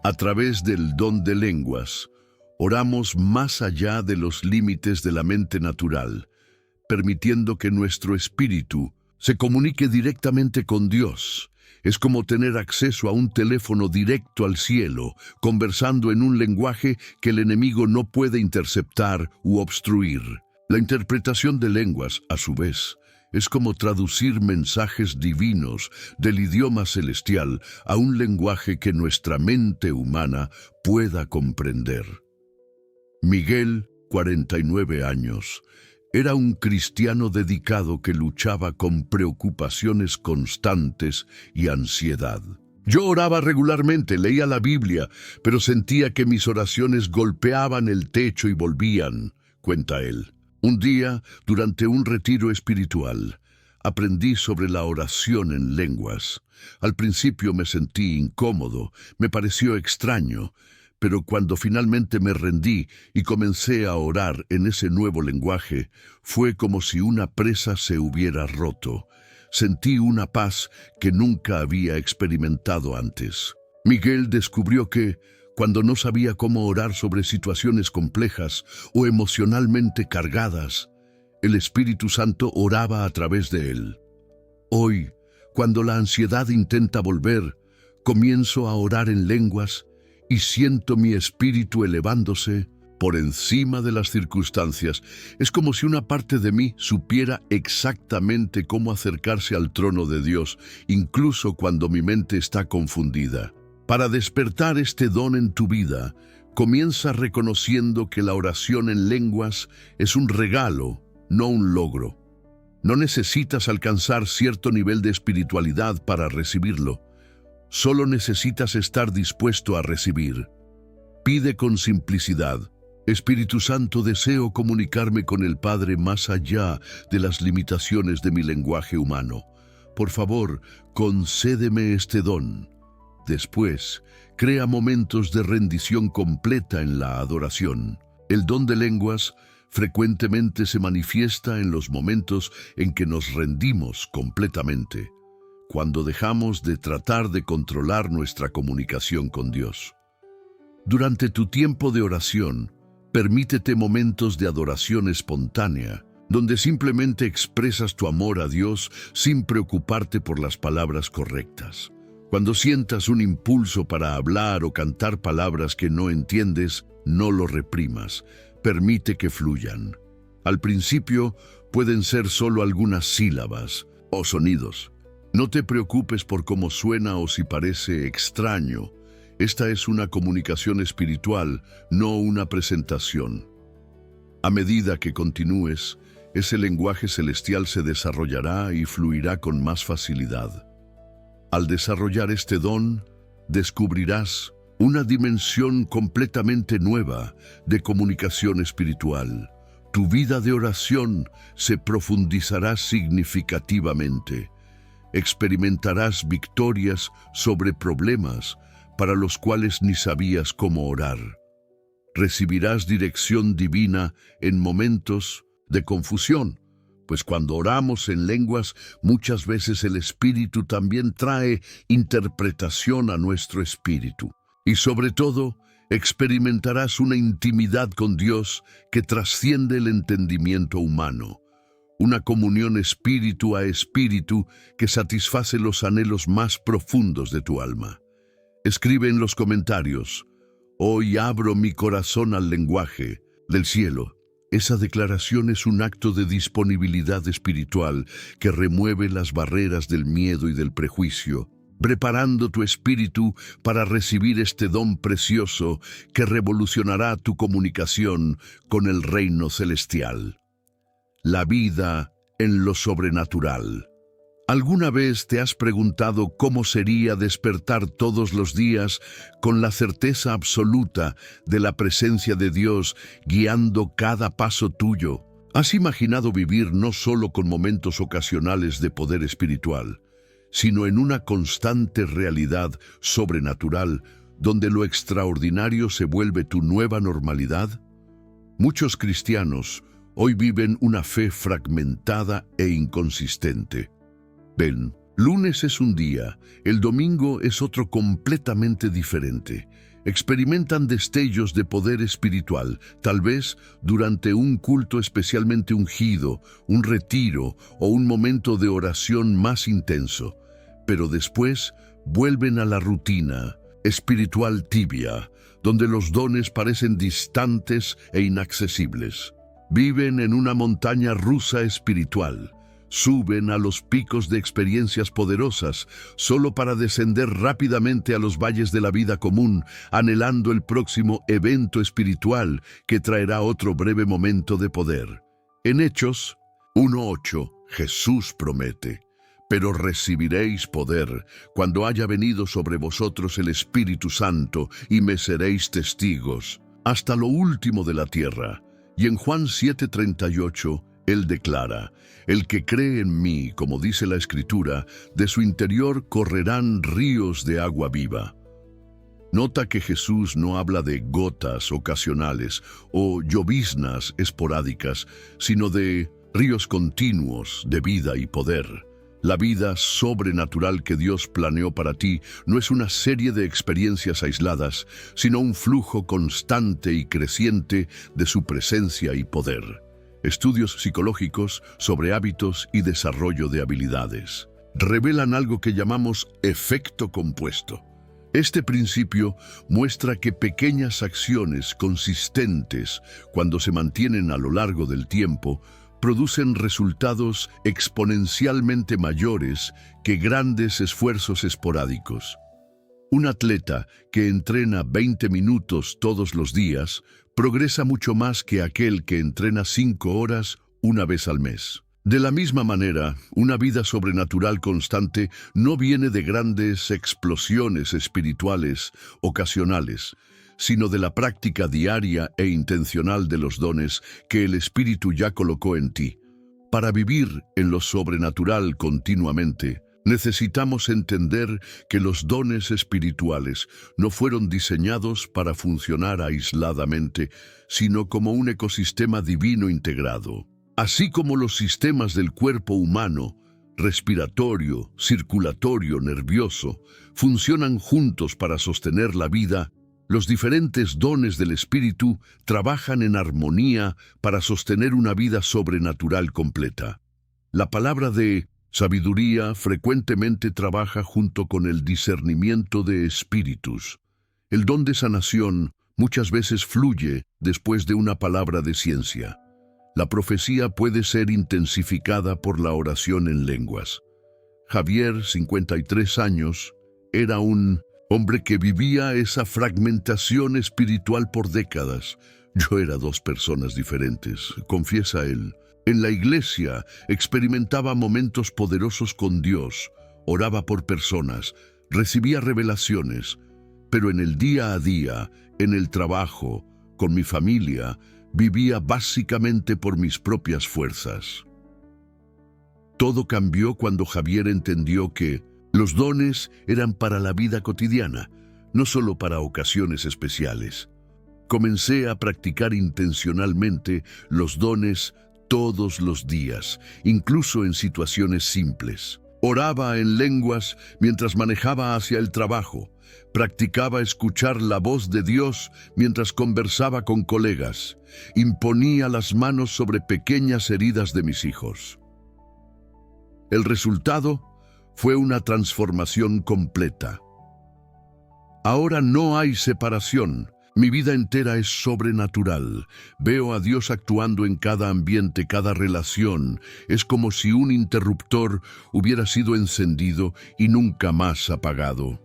A través del don de lenguas, oramos más allá de los límites de la mente natural, permitiendo que nuestro espíritu se comunique directamente con Dios. Es como tener acceso a un teléfono directo al cielo, conversando en un lenguaje que el enemigo no puede interceptar u obstruir. La interpretación de lenguas, a su vez, es como traducir mensajes divinos del idioma celestial a un lenguaje que nuestra mente humana pueda comprender. Miguel, 49 años, era un cristiano dedicado que luchaba con preocupaciones constantes y ansiedad. Yo oraba regularmente, leía la Biblia, pero sentía que mis oraciones golpeaban el techo y volvían, cuenta él. Un día, durante un retiro espiritual, aprendí sobre la oración en lenguas. Al principio me sentí incómodo, me pareció extraño, pero cuando finalmente me rendí y comencé a orar en ese nuevo lenguaje, fue como si una presa se hubiera roto. Sentí una paz que nunca había experimentado antes. Miguel descubrió que, cuando no sabía cómo orar sobre situaciones complejas o emocionalmente cargadas, el Espíritu Santo oraba a través de él. Hoy, cuando la ansiedad intenta volver, comienzo a orar en lenguas y siento mi espíritu elevándose por encima de las circunstancias. Es como si una parte de mí supiera exactamente cómo acercarse al trono de Dios, incluso cuando mi mente está confundida. Para despertar este don en tu vida, comienza reconociendo que la oración en lenguas es un regalo, no un logro. No necesitas alcanzar cierto nivel de espiritualidad para recibirlo. Solo necesitas estar dispuesto a recibir. Pide con simplicidad: Espíritu Santo, deseo comunicarme con el Padre más allá de las limitaciones de mi lenguaje humano. Por favor, concédeme este don. Después, crea momentos de rendición completa en la adoración. El don de lenguas frecuentemente se manifiesta en los momentos en que nos rendimos completamente, cuando dejamos de tratar de controlar nuestra comunicación con Dios. Durante tu tiempo de oración, permítete momentos de adoración espontánea, donde simplemente expresas tu amor a Dios sin preocuparte por las palabras correctas. Cuando sientas un impulso para hablar o cantar palabras que no entiendes, no lo reprimas, permite que fluyan. Al principio pueden ser solo algunas sílabas o sonidos, No te preocupes por cómo suena o si parece extraño. Esta es una comunicación espiritual, no una presentación. A medida que continúes, ese lenguaje celestial se desarrollará y fluirá con más facilidad. Al desarrollar este don, descubrirás una dimensión completamente nueva de comunicación espiritual. Tu vida de oración se profundizará significativamente. Experimentarás victorias sobre problemas para los cuales ni sabías cómo orar. Recibirás dirección divina en momentos de confusión, pues cuando oramos en lenguas, muchas veces el Espíritu también trae interpretación a nuestro espíritu. Y sobre todo, experimentarás una intimidad con Dios que trasciende el entendimiento humano. Una comunión espíritu a espíritu que satisface los anhelos más profundos de tu alma. Escribe en los comentarios: hoy abro mi corazón al lenguaje del cielo. Esa declaración es un acto de disponibilidad espiritual que remueve las barreras del miedo y del prejuicio, preparando tu espíritu para recibir este don precioso que revolucionará tu comunicación con el reino celestial. La vida en lo sobrenatural. ¿Alguna vez te has preguntado cómo sería despertar todos los días con la certeza absoluta de la presencia de Dios guiando cada paso tuyo? ¿Has imaginado vivir no solo con momentos ocasionales de poder espiritual, sino en una constante realidad sobrenatural donde lo extraordinario se vuelve tu nueva normalidad? Muchos cristianos hoy viven una fe fragmentada e inconsistente. Ven, lunes es un día, el domingo es otro completamente diferente. Experimentan destellos de poder espiritual, tal vez durante un culto especialmente ungido, un retiro o un momento de oración más intenso. Pero después vuelven a la rutina espiritual tibia, donde los dones parecen distantes e inaccesibles. Viven en una montaña rusa espiritual. Suben a los picos de experiencias poderosas, solo para descender rápidamente a los valles de la vida común, anhelando el próximo evento espiritual que traerá otro breve momento de poder. En Hechos 1:8, Jesús promete: pero recibiréis poder cuando haya venido sobre vosotros el Espíritu Santo, y me seréis testigos hasta lo último de la tierra. Y en Juan 7:38, Él declara: el que cree en mí, como dice la Escritura, de su interior correrán ríos de agua viva. Nota que Jesús no habla de gotas ocasionales o lloviznas esporádicas, sino de ríos continuos de vida y poder. La vida sobrenatural que Dios planeó para ti no es una serie de experiencias aisladas, sino un flujo constante y creciente de su presencia y poder. Estudios psicológicos sobre hábitos y desarrollo de habilidades revelan algo que llamamos efecto compuesto. Este principio muestra que pequeñas acciones consistentes, cuando se mantienen a lo largo del tiempo, producen resultados exponencialmente mayores que grandes esfuerzos esporádicos. Un atleta que entrena 20 minutos todos los días progresa mucho más que aquel que entrena 5 horas una vez al mes. De la misma manera, una vida sobrenatural constante no viene de grandes explosiones espirituales ocasionales, sino de la práctica diaria e intencional de los dones que el Espíritu ya colocó en ti. Para vivir en lo sobrenatural continuamente, necesitamos entender que los dones espirituales no fueron diseñados para funcionar aisladamente, sino como un ecosistema divino integrado. Así como los sistemas del cuerpo humano, respiratorio, circulatorio, nervioso, funcionan juntos para sostener la vida, los diferentes dones del Espíritu trabajan en armonía para sostener una vida sobrenatural completa. La palabra de sabiduría frecuentemente trabaja junto con el discernimiento de espíritus. El don de sanación muchas veces fluye después de una palabra de ciencia. La profecía puede ser intensificada por la oración en lenguas. Javier, 53 años, era un hombre que vivía esa fragmentación espiritual por décadas. Yo era dos personas diferentes, confiesa él. En la iglesia experimentaba momentos poderosos con Dios, oraba por personas, recibía revelaciones, pero en el día a día, en el trabajo, con mi familia, vivía básicamente por mis propias fuerzas. Todo cambió cuando Javier entendió que los dones eran para la vida cotidiana, no solo para ocasiones especiales. Comencé a practicar intencionalmente los dones todos los días, incluso en situaciones simples. Oraba en lenguas mientras manejaba hacia el trabajo. Practicaba escuchar la voz de Dios mientras conversaba con colegas. Imponía las manos sobre pequeñas heridas de mis hijos. El resultado fue una transformación completa. Ahora no hay separación. Mi vida entera es sobrenatural. Veo a Dios actuando en cada ambiente, cada relación. Es como si un interruptor hubiera sido encendido y nunca más apagado.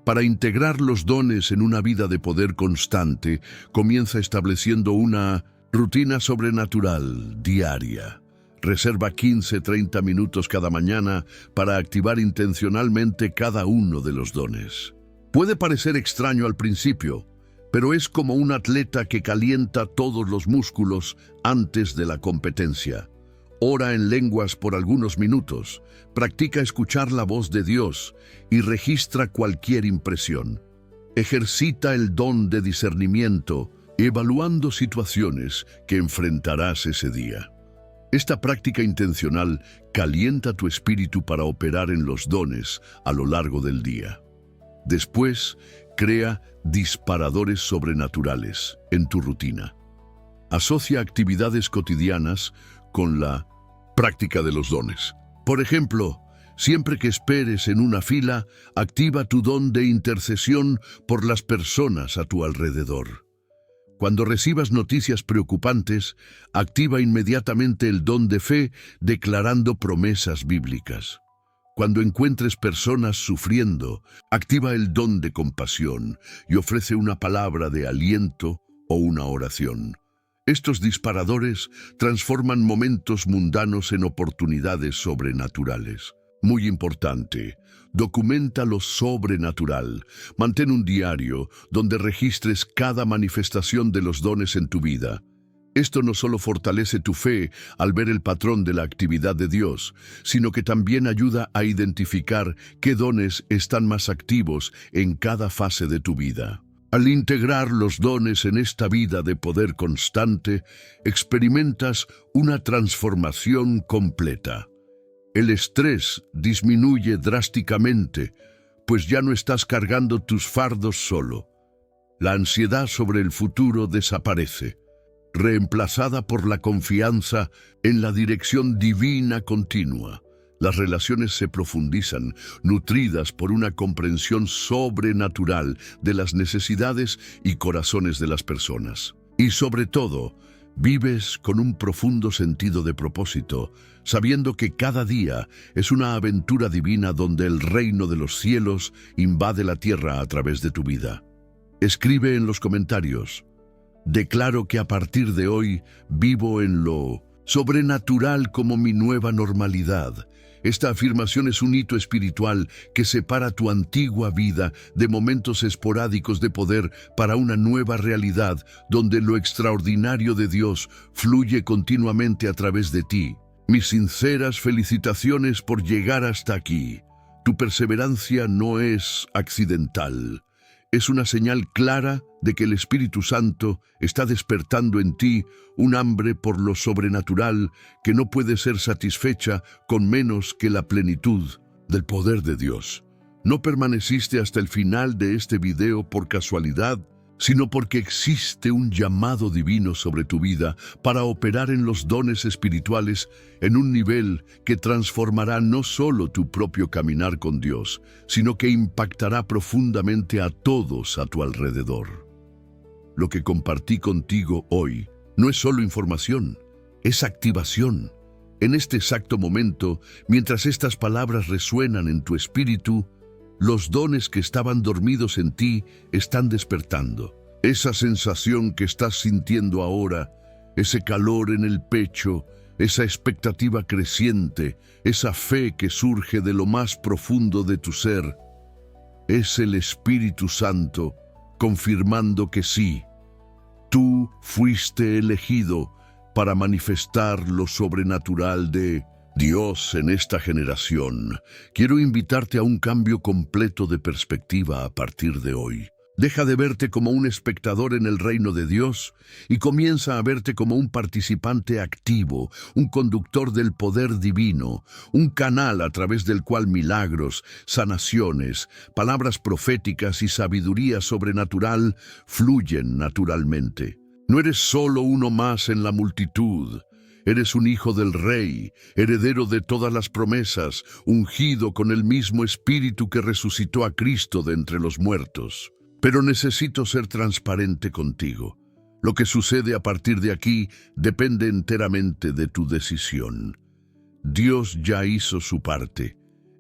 Para integrar los dones en una vida de poder constante, comienza estableciendo una rutina sobrenatural diaria. Reserva 15-30 minutos cada mañana para activar intencionalmente cada uno de los dones. Puede parecer extraño al principio, pero es como un atleta que calienta todos los músculos antes de la competencia. Ora en lenguas por algunos minutos, practica escuchar la voz de Dios y registra cualquier impresión. Ejercita el don de discernimiento, evaluando situaciones que enfrentarás ese día. Esta práctica intencional calienta tu espíritu para operar en los dones a lo largo del día. Después, crea disparadores sobrenaturales en tu rutina. Asocia actividades cotidianas con la práctica de los dones. Por ejemplo, siempre que esperes en una fila, activa tu don de intercesión por las personas a tu alrededor. Cuando recibas noticias preocupantes, activa inmediatamente el don de fe declarando promesas bíblicas. Cuando encuentres personas sufriendo, activa el don de compasión y ofrece una palabra de aliento o una oración. Estos disparadores transforman momentos mundanos en oportunidades sobrenaturales. Muy importante, documenta lo sobrenatural. Mantén un diario donde registres cada manifestación de los dones en tu vida. Esto no solo fortalece tu fe al ver el patrón de la actividad de Dios, sino que también ayuda a identificar qué dones están más activos en cada fase de tu vida. Al integrar los dones en esta vida de poder constante, experimentas una transformación completa. El estrés disminuye drásticamente, pues ya no estás cargando tus fardos solo. La ansiedad sobre el futuro desaparece, reemplazada por la confianza en la dirección divina continua. Las relaciones se profundizan, nutridas por una comprensión sobrenatural de las necesidades y corazones de las personas. Y sobre todo, vives con un profundo sentido de propósito, sabiendo que cada día es una aventura divina donde el reino de los cielos invade la tierra a través de tu vida. Escribe en los comentarios: declaro que a partir de hoy vivo en lo sobrenatural como mi nueva normalidad. Esta afirmación es un hito espiritual que separa tu antigua vida de momentos esporádicos de poder para una nueva realidad donde lo extraordinario de Dios fluye continuamente a través de ti. Mis sinceras felicitaciones por llegar hasta aquí. Tu perseverancia no es accidental. Es una señal clara de que el Espíritu Santo está despertando en ti un hambre por lo sobrenatural que no puede ser satisfecha con menos que la plenitud del poder de Dios. No permaneciste hasta el final de este video por casualidad, sino porque existe un llamado divino sobre tu vida para operar en los dones espirituales en un nivel que transformará no solo tu propio caminar con Dios, sino que impactará profundamente a todos a tu alrededor. Lo que compartí contigo hoy no es solo información, es activación. En este exacto momento, mientras estas palabras resuenan en tu espíritu, los dones que estaban dormidos en ti están despertando. Esa sensación que estás sintiendo ahora, ese calor en el pecho, esa expectativa creciente, esa fe que surge de lo más profundo de tu ser, es el Espíritu Santo confirmando que sí, tú fuiste elegido para manifestar lo sobrenatural de Dios en esta generación. Quiero invitarte a un cambio completo de perspectiva a partir de hoy. Deja de verte como un espectador en el reino de Dios y comienza a verte como un participante activo, un conductor del poder divino, un canal a través del cual milagros, sanaciones, palabras proféticas y sabiduría sobrenatural fluyen naturalmente. No eres solo uno más en la multitud. Eres un hijo del Rey, heredero de todas las promesas, ungido con el mismo Espíritu que resucitó a Cristo de entre los muertos. Pero necesito ser transparente contigo. Lo que sucede a partir de aquí depende enteramente de tu decisión. Dios ya hizo su parte.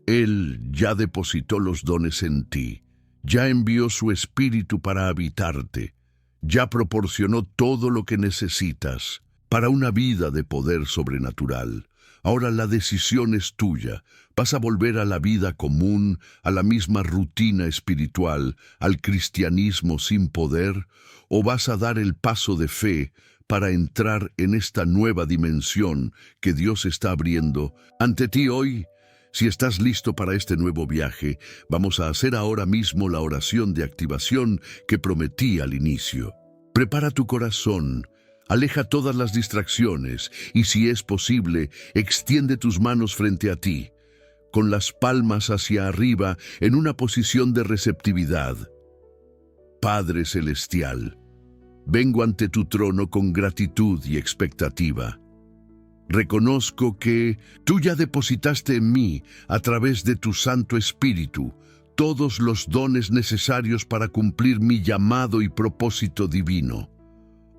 Él ya depositó los dones en ti. Ya envió su Espíritu para habitarte. Ya proporcionó todo lo que necesitas para una vida de poder sobrenatural. Ahora la decisión es tuya. ¿Vas a volver a la vida común, a la misma rutina espiritual, al cristianismo sin poder? ¿O vas a dar el paso de fe para entrar en esta nueva dimensión que Dios está abriendo ante ti hoy? Si estás listo para este nuevo viaje, vamos a hacer ahora mismo la oración de activación que prometí al inicio. Prepara tu corazón. Aleja todas las distracciones y, si es posible, extiende tus manos frente a ti, con las palmas hacia arriba en una posición de receptividad. Padre Celestial, vengo ante tu trono con gratitud y expectativa. Reconozco que tú ya depositaste en mí, a través de tu Santo Espíritu, todos los dones necesarios para cumplir mi llamado y propósito divino.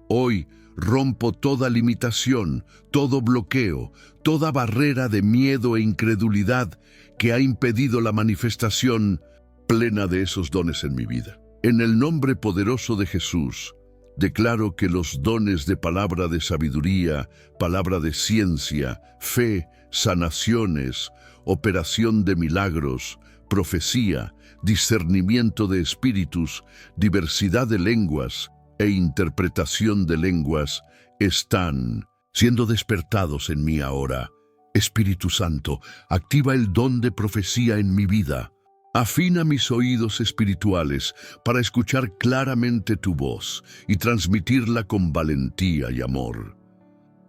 Hoy, rompo toda limitación, todo bloqueo, toda barrera de miedo e incredulidad que ha impedido la manifestación plena de esos dones en mi vida. En el nombre poderoso de Jesús, declaro que los dones de palabra de sabiduría, palabra de ciencia, fe, sanaciones, operación de milagros, profecía, discernimiento de espíritus, diversidad de lenguas, e interpretación de lenguas están siendo despertados en mí ahora. Espíritu Santo, activa el don de profecía en mi vida. Afina mis oídos espirituales para escuchar claramente tu voz y transmitirla con valentía y amor.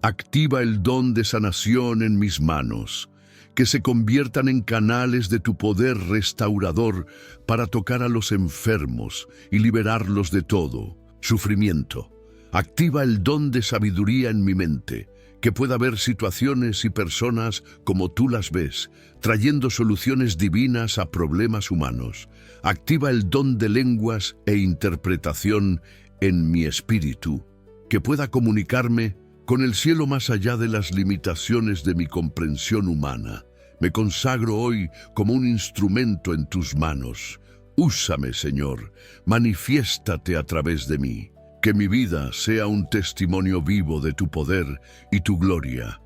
Activa el don de sanación en mis manos, que se conviertan en canales de tu poder restaurador para tocar a los enfermos y liberarlos de todo sufrimiento. Activa el don de sabiduría en mi mente, que pueda ver situaciones y personas como tú las ves, trayendo soluciones divinas a problemas humanos. Activa el don de lenguas e interpretación en mi espíritu, que pueda comunicarme con el cielo más allá de las limitaciones de mi comprensión humana. Me consagro hoy como un instrumento en tus manos. Úsame, Señor, manifiéstate a través de mí. Que mi vida sea un testimonio vivo de tu poder y tu gloria.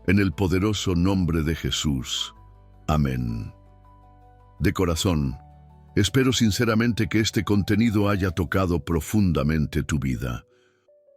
En el poderoso nombre de Jesús. Amén. De corazón, espero sinceramente que este contenido haya tocado profundamente tu vida.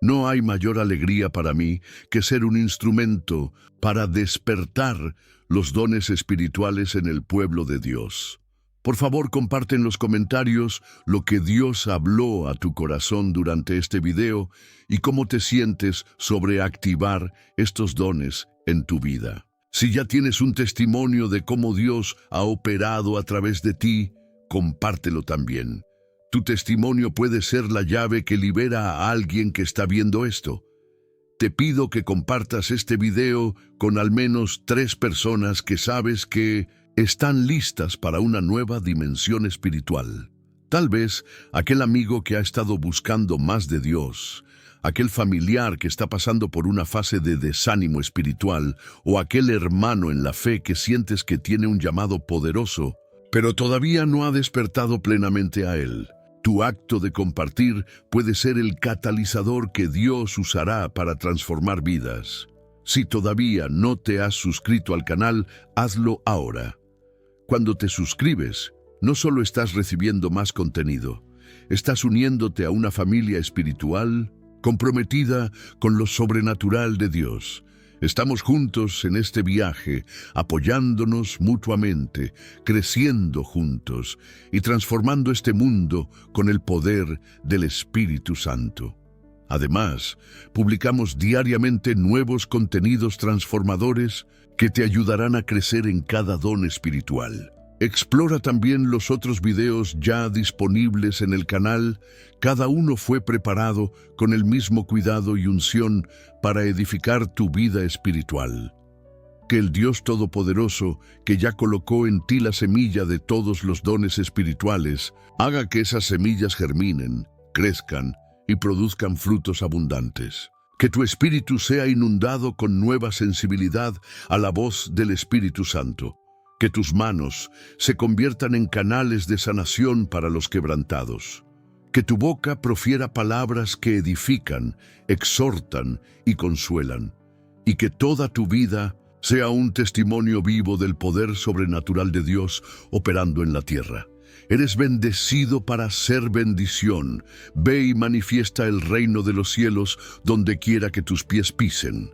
No hay mayor alegría para mí que ser un instrumento para despertar los dones espirituales en el pueblo de Dios. Por favor, comparte en los comentarios lo que Dios habló a tu corazón durante este video y cómo te sientes sobre activar estos dones en tu vida. Si ya tienes un testimonio de cómo Dios ha operado a través de ti, compártelo también. Tu testimonio puede ser la llave que libera a alguien que está viendo esto. Te pido que compartas este video con al menos 3 personas que sabes que están listas para una nueva dimensión espiritual. Tal vez aquel amigo que ha estado buscando más de Dios, aquel familiar que está pasando por una fase de desánimo espiritual o aquel hermano en la fe que sientes que tiene un llamado poderoso, pero todavía no ha despertado plenamente a él. Tu acto de compartir puede ser el catalizador que Dios usará para transformar vidas. Si todavía no te has suscrito al canal, hazlo ahora. Cuando te suscribes, no solo estás recibiendo más contenido, estás uniéndote a una familia espiritual comprometida con lo sobrenatural de Dios. Estamos juntos en este viaje, apoyándonos mutuamente, creciendo juntos y transformando este mundo con el poder del Espíritu Santo. Además, publicamos diariamente nuevos contenidos transformadores que te ayudarán a crecer en cada don espiritual. Explora también los otros videos ya disponibles en el canal. Cada uno fue preparado con el mismo cuidado y unción para edificar tu vida espiritual. Que el Dios Todopoderoso, que ya colocó en ti la semilla de todos los dones espirituales, haga que esas semillas germinen, crezcan y produzcan frutos abundantes. Que tu espíritu sea inundado con nueva sensibilidad a la voz del Espíritu Santo. Que tus manos se conviertan en canales de sanación para los quebrantados. Que tu boca profiera palabras que edifican, exhortan y consuelan. Y que toda tu vida sea un testimonio vivo del poder sobrenatural de Dios operando en la tierra. Eres bendecido para ser bendición. Ve y manifiesta el reino de los cielos donde quiera que tus pies pisen.